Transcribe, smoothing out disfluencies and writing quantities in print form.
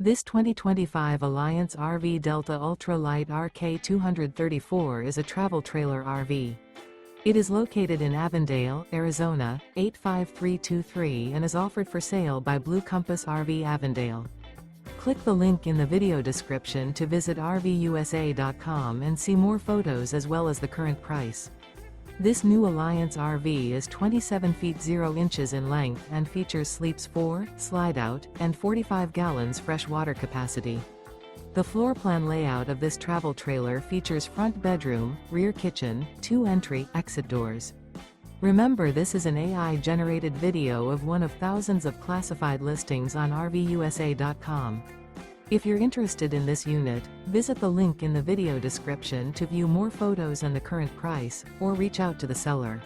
This 2025 Alliance RV Delta Ultra Lite RK234 is a travel trailer RV. It is located in Avondale, Arizona, 85323 and is offered for sale by Blue Compass RV Avondale. Click the link in the video description to visit RVUSA.com and see more photos as well as the current price. This new Alliance RV is 27 feet 0 inches in length and features sleeps 4, slide-out, and 45 gallons fresh water capacity. The floor plan layout of this travel trailer features front bedroom, rear kitchen, 2 entry/exit doors. Remember, this is an AI-generated video of one of thousands of classified listings on RVUSA.com. If you're interested in this unit, visit the link in the video description to view more photos and the current price, or reach out to the seller.